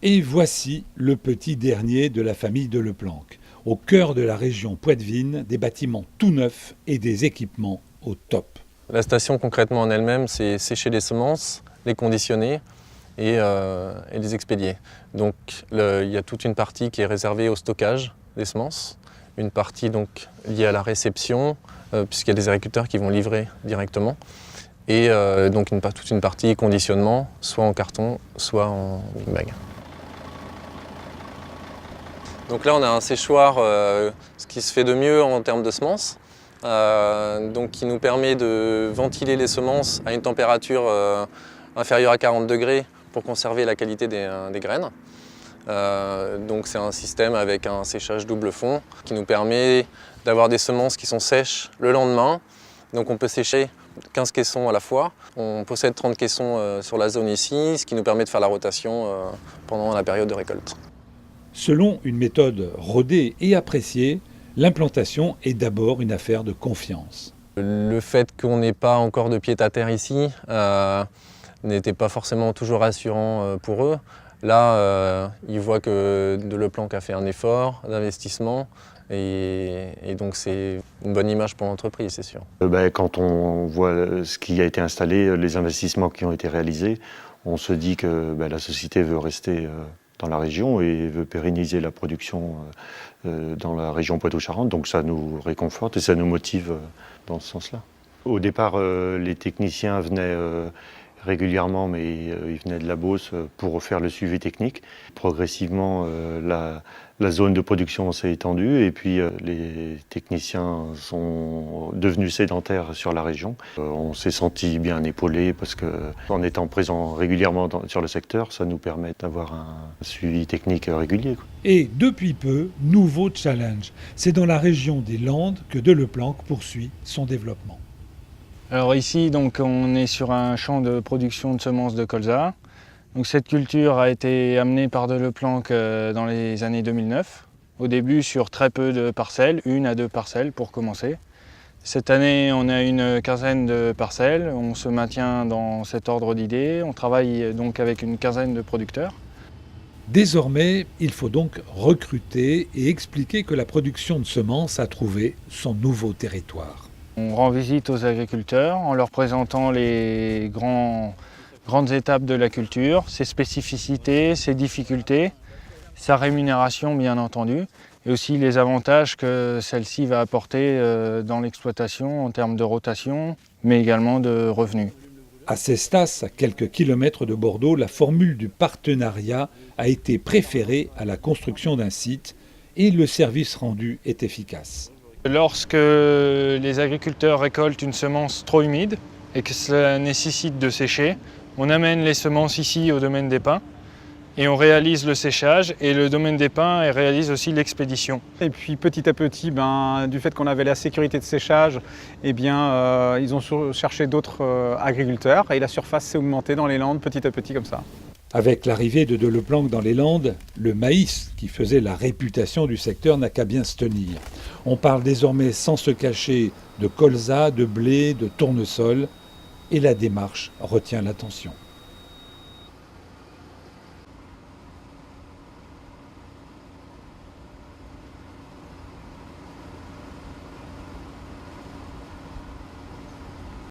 Et voici le petit dernier de la famille de Leplanck. Au cœur de la région Poitevine, des bâtiments tout neufs et des équipements au top. La station concrètement en elle-même, c'est sécher les semences, les conditionner et les expédier. Donc il y a toute une partie qui est réservée au stockage des semences, une partie donc liée à la réception, puisqu'il y a des agriculteurs qui vont livrer directement, et donc toute une partie conditionnement, soit en carton, soit en big bag. Donc là on a un séchoir, ce qui se fait de mieux en termes de semences, donc qui nous permet de ventiler les semences à une température inférieure à 40 degrés pour conserver la qualité des graines. Donc c'est un système avec un séchage double fond qui nous permet d'avoir des semences qui sont sèches le lendemain. Donc on peut sécher 15 caissons à la fois. On possède 30 caissons sur la zone ici, ce qui nous permet de faire la rotation pendant la période de récolte. Selon une méthode rodée et appréciée, l'implantation est d'abord une affaire de confiance. Le fait qu'on n'ait pas encore de pied-à-terre ici n'était pas forcément toujours rassurant pour eux. Là, ils voient que de Leplanck a fait un effort d'investissement et donc c'est une bonne image pour l'entreprise, c'est sûr. Quand on voit ce qui a été installé, les investissements qui ont été réalisés, on se dit que la société veut rester dans la région et veut pérenniser la production dans la région Poitou-Charentes. Donc ça nous réconforte et ça nous motive dans ce sens-là. Au départ, les techniciens venaient régulièrement, mais ils venaient de la Beauce pour faire le suivi technique. Progressivement, la zone de production s'est étendue et puis les techniciens sont devenus sédentaires sur la région. On s'est senti bien épaulés parce qu'en étant présent régulièrement sur le secteur, ça nous permet d'avoir un suivi technique régulier. Et depuis peu, nouveau challenge. C'est dans la région des Landes que De Leplanck poursuit son développement. Alors ici, donc, on est sur un champ de production de semences de colza. Donc, cette culture a été amenée par De Leplanck dans les années 2009. Au début sur très peu de parcelles, 1 à 2 parcelles pour commencer. Cette année, on a une quinzaine de parcelles. On se maintient dans cet ordre d'idées. On travaille donc avec une quinzaine de producteurs. Désormais, il faut donc recruter et expliquer que la production de semences a trouvé son nouveau territoire. On rend visite aux agriculteurs en leur présentant les grandes étapes de la culture, ses spécificités, ses difficultés, sa rémunération bien entendu, et aussi les avantages que celle-ci va apporter dans l'exploitation en termes de rotation, mais également de revenus. À Cestas, à quelques kilomètres de Bordeaux, la formule du partenariat a été préférée à la construction d'un site et le service rendu est efficace. Lorsque les agriculteurs récoltent une semence trop humide et que cela nécessite de sécher, on amène les semences ici au domaine des pins et on réalise le séchage et le domaine des pins réalise aussi l'expédition. Et puis petit à petit, du fait qu'on avait la sécurité de séchage, ils ont cherché d'autres agriculteurs et la surface s'est augmentée dans les Landes petit à petit comme ça. Avec l'arrivée de Leplanck dans les Landes, le maïs, qui faisait la réputation du secteur, n'a qu'à bien se tenir. On parle désormais sans se cacher de colza, de blé, de tournesol, et la démarche retient l'attention.